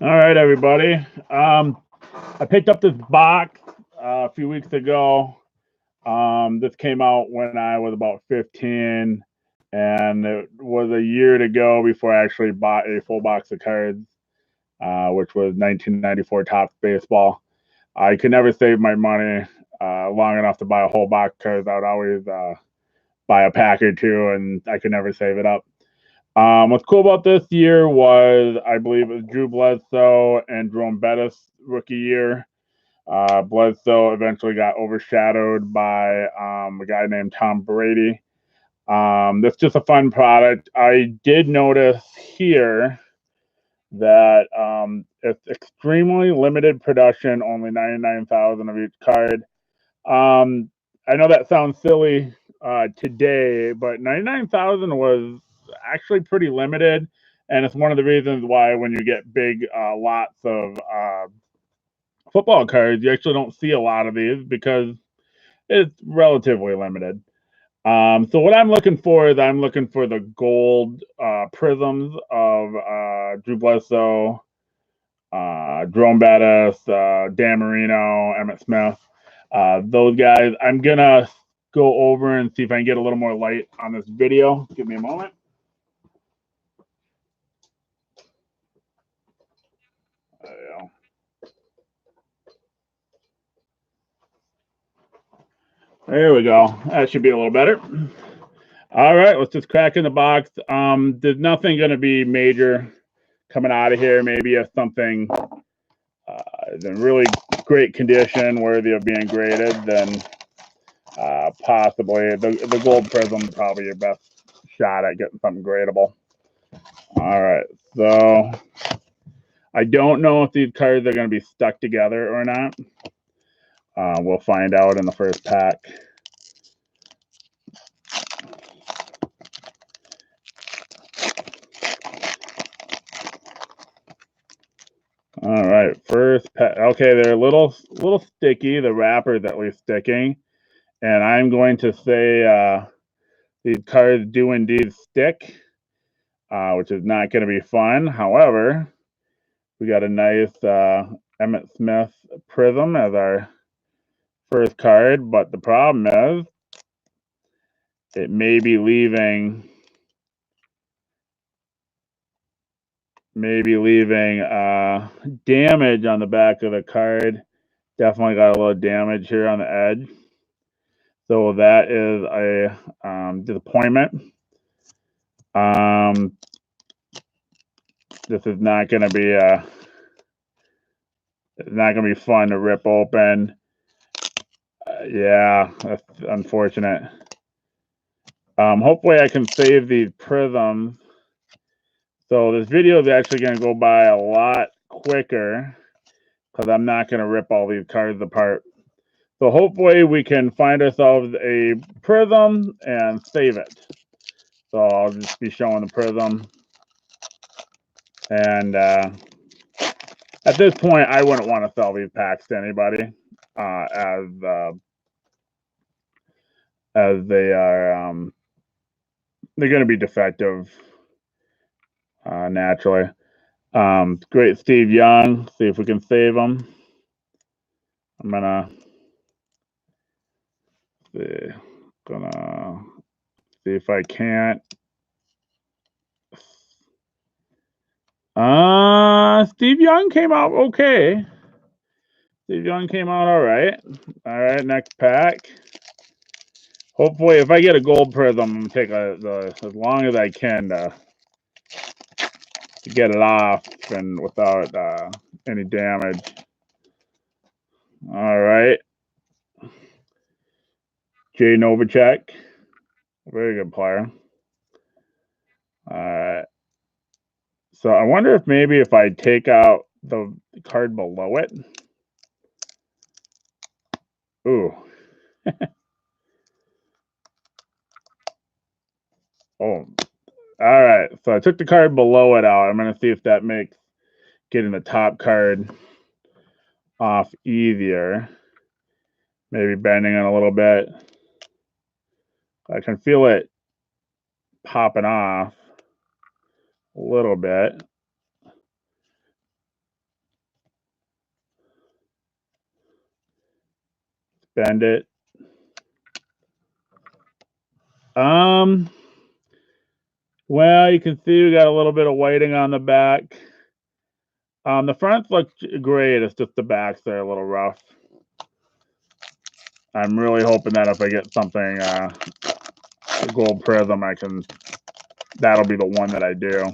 All right, everybody. I picked up this box a few weeks ago. This came out when I was about 15, and it was a year to go before I actually bought a full box of cards, which was 1994 Topps Baseball. I could never save my money long enough to buy a whole box because I would always buy a pack or two, and I could never save it up. What's cool about this year was I believe it was Drew Bledsoe and Jerome Bettis rookie year. Bledsoe eventually got overshadowed by a guy named Tom Brady. That's just a fun product. I did notice here that it's extremely limited production, only 99,000 of each card. Um, I know that sounds silly today, but 99,000 was actually pretty limited. And it's one of the reasons why when you get big lots of football cards, you actually don't see a lot of these because it's relatively limited. So what I'm looking for is I'm looking for the gold prisms of Drew Bledsoe, Jerome Bettis, Dan Marino, Emmett Smith. Those guys, I'm gonna go over and see if I can get a little more light on this video. Give me a moment. There we go. That should be a little better. All right, let's just crack in the box. There's nothing going to be major coming out of here. Maybe if something is in really great condition, worthy of being graded, then possibly the gold prism is probably your best shot at getting something gradable. All right, so I don't know if these cards are going to be stuck together or not. We'll find out in the first pack. All right, first pack. Okay, they're a little sticky. The wrapper's at least sticking, and I'm going to say these cards do indeed stick, which is not going to be fun. However, we got a nice Emmett Smith prism as our first card, but the problem is it may be leaving damage on the back of the card. Definitely got a little damage here on the edge. So that is a disappointment. This is not going to be it's not going to be fun to rip open. Yeah, that's unfortunate. Hopefully I can save these prisms. So this video is actually going to go by a lot quicker because I'm not going to rip all these cards apart. So hopefully we can find ourselves a prism and save it. So I'll just be showing the prism. And at this point, I wouldn't want to sell these packs to anybody as they are they're going to be defective naturally. Great Steve Young. See if we can save him. I'm gonna see if I can't. Steve Young came out okay. Steve Young came out all right. All right, next pack. Hopefully, if I get a gold prism, I'm gonna take as long as I can to get it off and without any damage. All right, Jay Novacek, very good player. All right. So I wonder if maybe if I take out the card below it. Ooh. Oh. All right. So I took the card below it out. I'm going to see if that makes getting the top card off easier. Maybe bending it a little bit. I can feel it popping off a little bit. bend it. Well, you can see we got a little bit of whiting on the back. The fronts look great. It's just the backs that are a little rough. I'm really hoping that if I get something, a gold prism, that'll be the one that I do.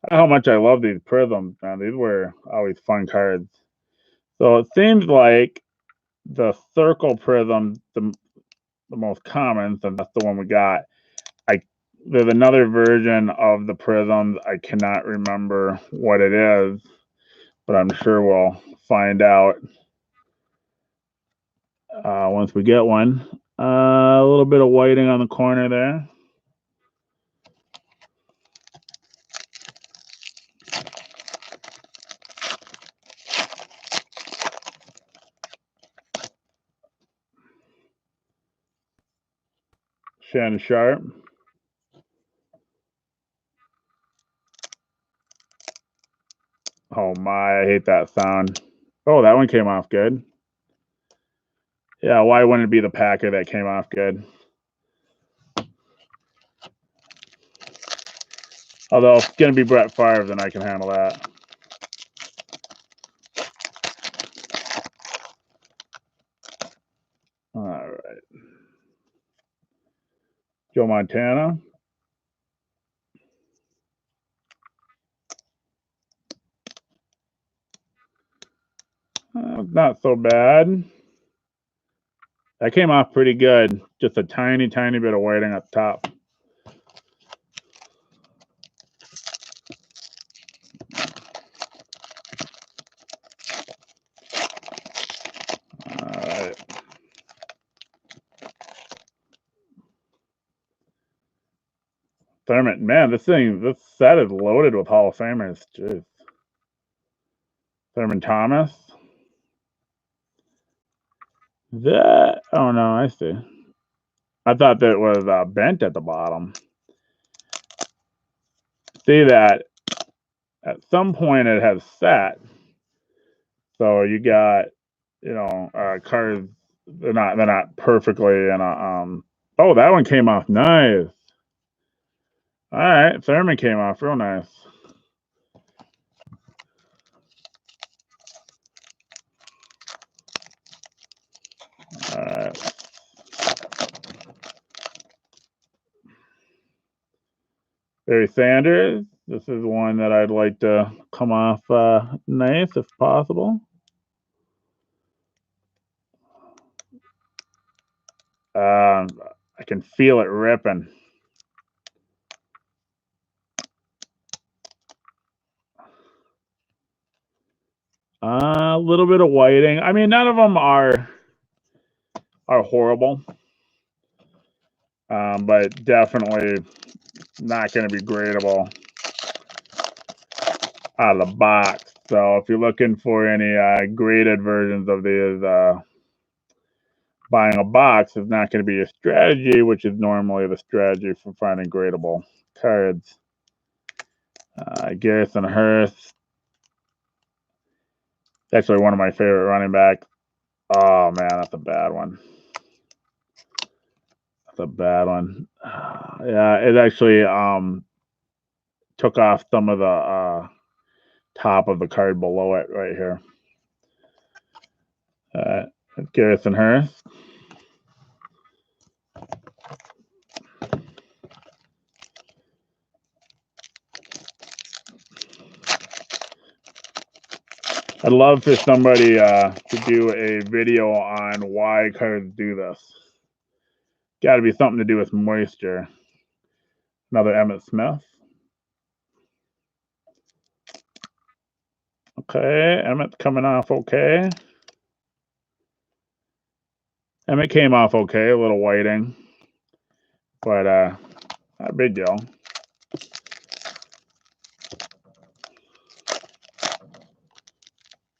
I know how much I love these prisms, man. These were always fun cards. So it seems like the circle prism, the most common, so that's the one we got. There's another version of the prisms. I cannot remember what it is, but I'm sure we'll find out once we get one. A little bit of whiting on the corner there. Shannon Sharpe. Oh my, I hate that sound. Oh, that one came off good. Yeah, why wouldn't it be the Packer that came off good? Although if it's going to be Brett Favre, then I can handle that. All right. Joe Montana. Not so bad. That came off pretty good. Just a tiny, tiny bit of whiting up top. All right. Thurman, man, this set is loaded with Hall of Famers. Jeez. Thurman Thomas. Oh no, I see. I thought that was bent at the bottom. See that at some point it has set. So you got, cards. They're not perfectly in a. Oh, that one came off nice. All right, Thurman came off real nice. All right. Barry Sanders. This is one that I'd like to come off nice if possible. I can feel it ripping. A little bit of whiting. I mean, none of them are horrible, but definitely not going to be gradable out of the box. So if you're looking for any graded versions of these, buying a box is not going to be a strategy, which is normally the strategy for finding gradable cards. Garrison Hearst. Actually, one of my favorite running backs. Oh man, that's a bad one. That's a bad one. Yeah, it actually took off some of the top of the card below it right here. Garrison Hearst. I'd love for somebody to do a video on why cards do this. Got to be something to do with moisture. Another Emmitt Smith. Okay, Emmitt's coming off okay. Emmitt came off okay, a little whiting, but not a big deal.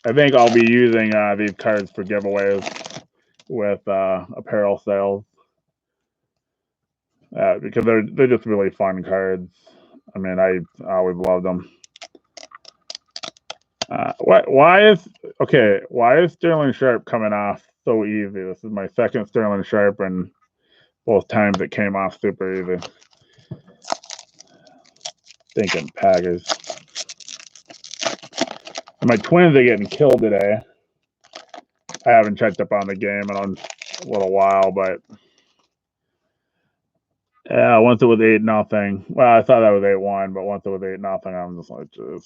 I think I'll be using these cards for giveaways with apparel sales because they're just really fun cards. I mean, I always loved them. Why is Sterling Sharpe coming off So easy. This is my second Sterling Sharp, and both times it came off super easy. Thinking Packers. And my Twins are getting killed today. I haven't checked up on the game in a little while, but yeah, once it was 8-0. Well, I thought that was 8-1, but once it was 8-0, I'm just like, jeez.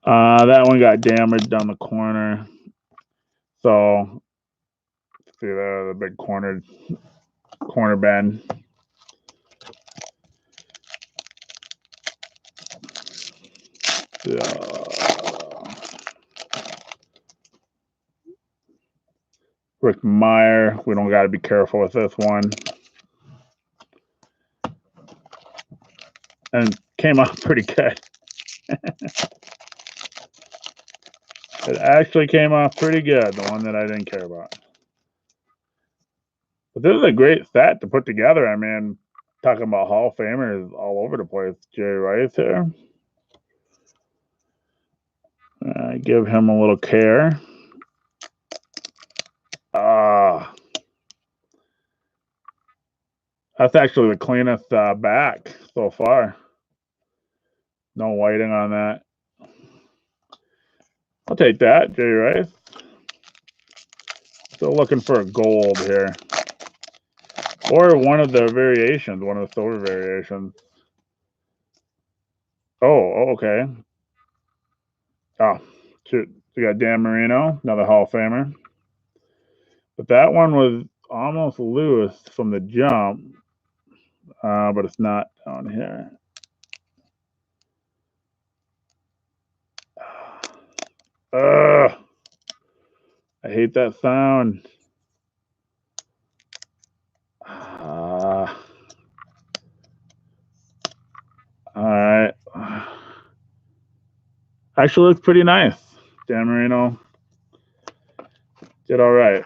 That one got damaged down the corner. So see there, the big corner bend. Rick Meyer, we don't got to be careful with this one. And came out pretty good. It actually came off pretty good, the one that I didn't care about. But this is a great set to put together. I mean, talking about Hall of Famers all over the place. Jerry Rice here. Give him a little care. That's actually the cleanest back so far. No whiting on that. I'll take that, Jerry Rice. Still looking for a gold here. Or one of the variations, one of the silver variations. Oh, okay. Oh, shoot. We got Dan Marino, another Hall of Famer. But that one was almost loose from the jump, but it's not down here. I hate that sound. All right. Actually looks pretty nice. Dan Marino did all right.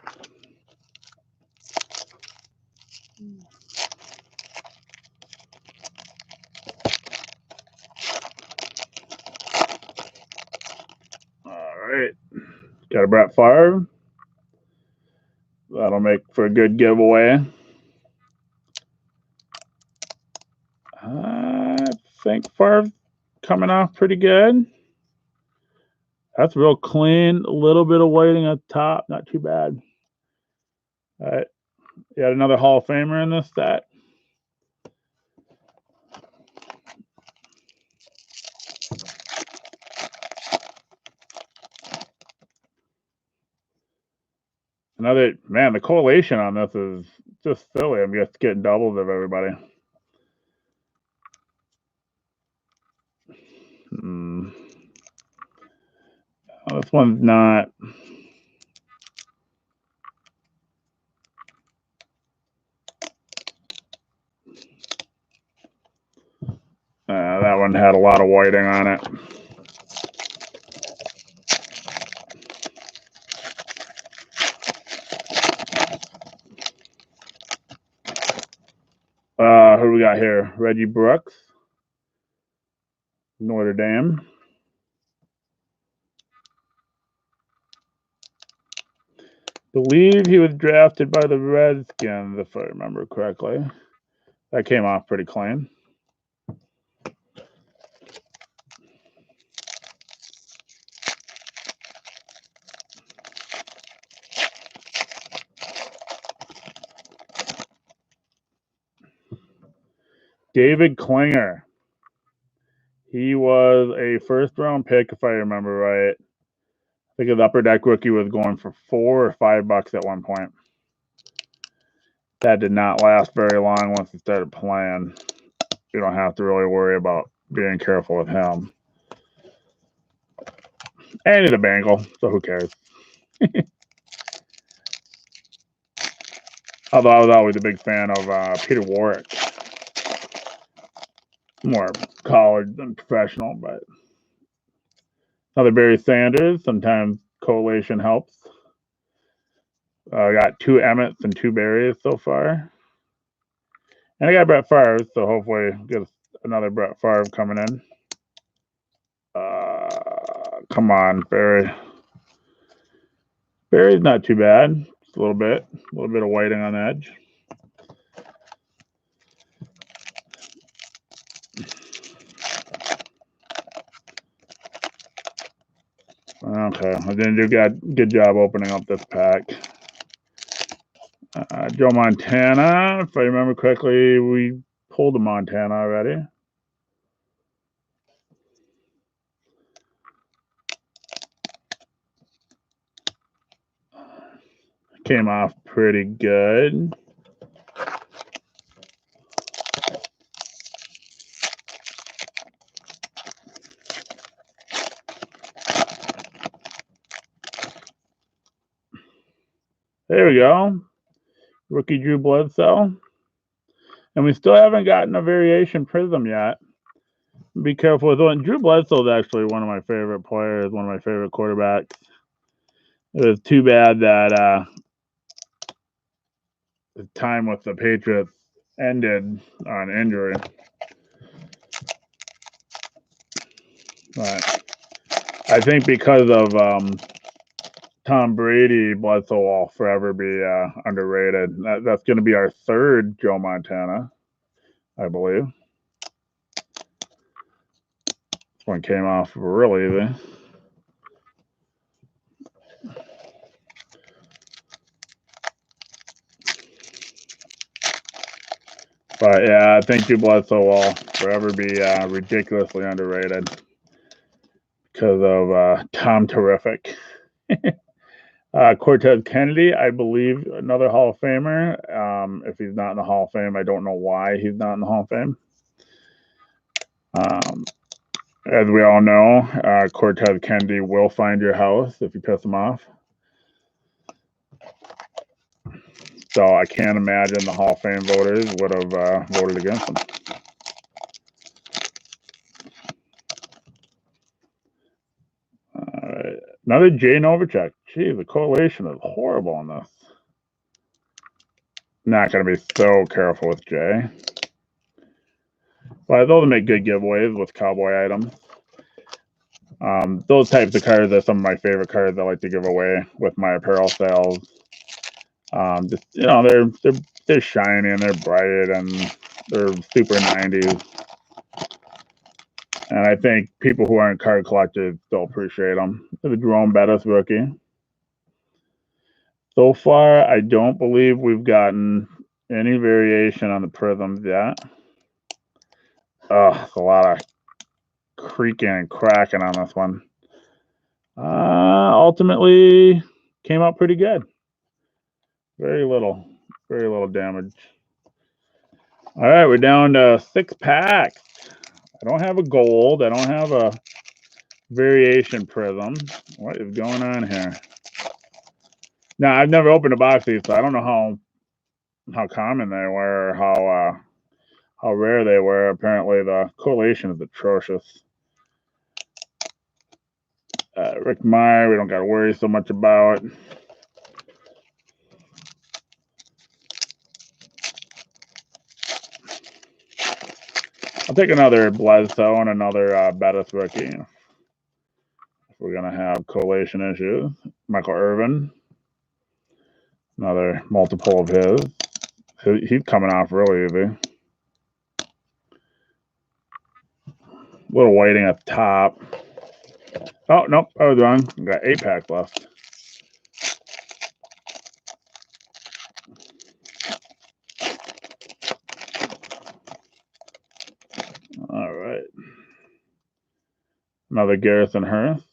All right. Got a Brett Favre. That'll make for a good giveaway. I think Favre coming off pretty good. That's real clean. A little bit of whiting at the top. Not too bad. All right. You got another Hall of Famer in this set. Another, man, the correlation on this is just silly. I'm just getting doubles of everybody. Oh, this one's not. That one had a lot of whiting on it. Who do we got here? Reggie Brooks, Notre Dame. Believe he was drafted by the Redskins, if I remember correctly. That came off pretty clean. David Klinger. He was a first-round pick, if I remember right. I think his Upper Deck rookie was going for $4 or $5 at one point. That did not last very long once he started playing. You don't have to really worry about being careful with him. And he's a Bengal, so who cares? Although I was always a big fan of Peter Warrick. More college than professional, but another Barry Sanders. Sometimes correlation helps. I got 2 Emmets and 2 Barrys so far. And I got Brett Favre, so hopefully get another Brett Favre coming in. Come on, Barry. Berry's not too bad. Just a little bit of whiting on the edge. Okay, I didn't do good job opening up this pack. Joe Montana, if I remember correctly, we pulled a Montana already. Came off pretty good. There we go. Rookie Drew Bledsoe. And we still haven't gotten a variation prism yet. Be careful with one. Drew Bledsoe is actually one of my favorite players, one of my favorite quarterbacks. It was too bad that the time with the Patriots ended on injury. But I think because of Tom Brady, Bledsoe will forever be underrated. That's going to be our third Joe Montana, I believe. This one came off really easy. But yeah, I think Drew Bledsoe will forever be ridiculously underrated because of Tom Terrific. Cortez Kennedy, I believe, another Hall of Famer. If he's not in the Hall of Fame, I don't know why he's not in the Hall of Fame. As we all know, Cortez Kennedy will find your house if you piss him off. So I can't imagine the Hall of Fame voters would have voted against him. All right. Another Jay Novacek. Gee, the correlation is horrible on this. Not going to be so careful with Jay. But those make good giveaways with cowboy items. Those types of cards are some of my favorite cards I like to give away with my apparel sales. Just, you know, they're shiny and they're bright and they're super 90s. And I think people who aren't card collectors still appreciate them. The Jerome Bettis rookie. So far, I don't believe we've gotten any variation on the prisms yet. It's a lot of creaking and cracking on this one. Ultimately, came out pretty good. Very little damage. All right, we're down to 6 packs. I don't have a gold. I don't have a variation prism. What is going on here? Now, I've never opened a box of these, so I don't know how common they were or how rare they were. Apparently, the correlation is atrocious. Rick Meyer, we don't got to worry so much about. I'll take another Bledsoe and another Bettis rookie if we're going to have correlation issues. Michael Irvin, another multiple of his. He's coming off really easy. A little whiting at the top. Oh, nope, I was wrong. We got 8 packs left. All right. Another Garrison Hearst.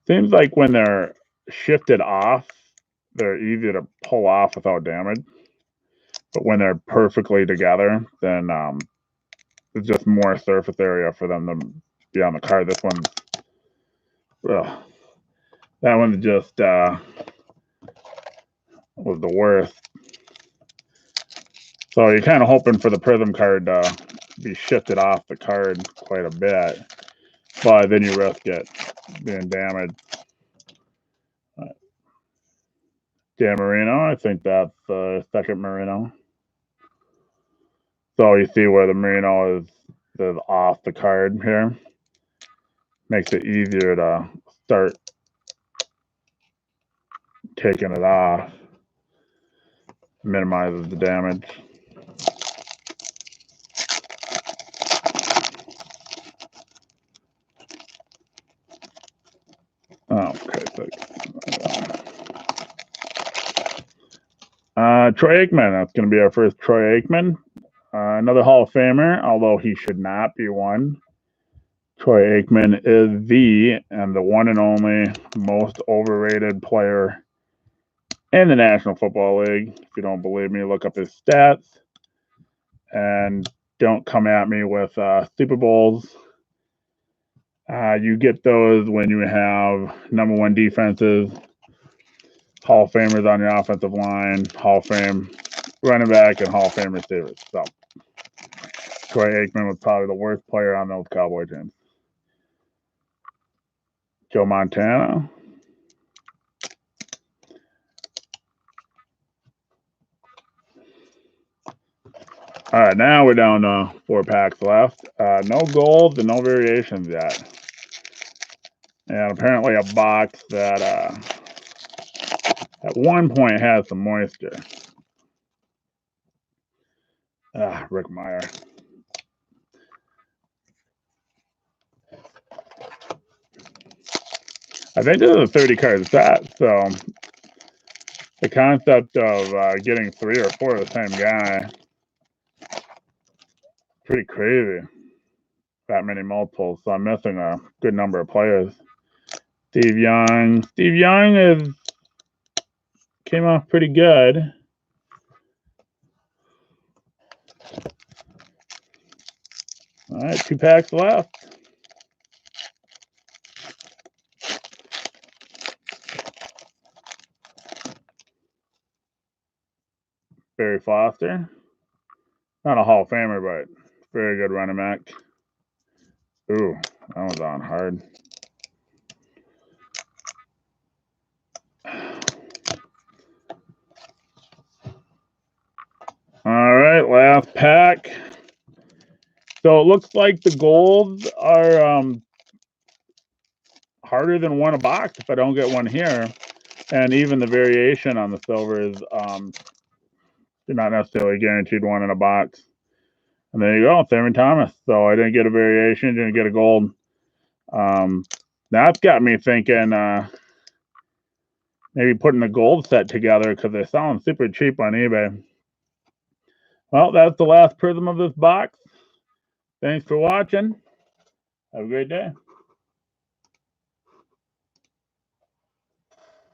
Seems like when they're shifted off, they're easy to pull off without damage. But when they're perfectly together, then there's just more surface area for them to be on the card. This one, that one just was the worst. So you're kind of hoping for the prism card to be shifted off the card quite a bit, but then you risk it being damaged. Dan Marino, I think that's the second Marino. So you see where the Marino is off the card here. Makes it easier to start taking it off. Minimizes the damage. Okay, Troy Aikman. That's going to be our first Troy Aikman. Another Hall of Famer, although he should not be one. Troy Aikman is the one and only most overrated player in the National Football League. If you don't believe me, look up his stats. And don't come at me with Super Bowls. You get those when you have #1 defenses, Hall of Famers on your offensive line, Hall of Fame running back, and Hall of Fame receivers. So Troy Aikman was probably the worst player on those Cowboy teams. Joe Montana. All right, now we're down to 4 packs left. No golds and no variations yet. And apparently a box that at one point had some moisture. Rick Meyer. I think this is a 30-card set, so the concept of getting 3 or 4 of the same guy, pretty crazy. That many multiples, so I'm missing a good number of players. Steve Young. Steve Young came off pretty good. All right, 2 packs left. Barry Foster. Not a Hall of Famer, but very good running back. Ooh, that was on hard. All right, last pack. So it looks like the golds are harder than 1 a box if I don't get 1 here. And even the variation on the silver is you're not necessarily guaranteed 1 in a box. And there you go, Thurman Thomas. So I didn't get a variation, didn't get a gold. That's got me thinking maybe putting the gold set together because they're selling super cheap on eBay. Well, that's the last prism of this box. Thanks for watching. Have a great day.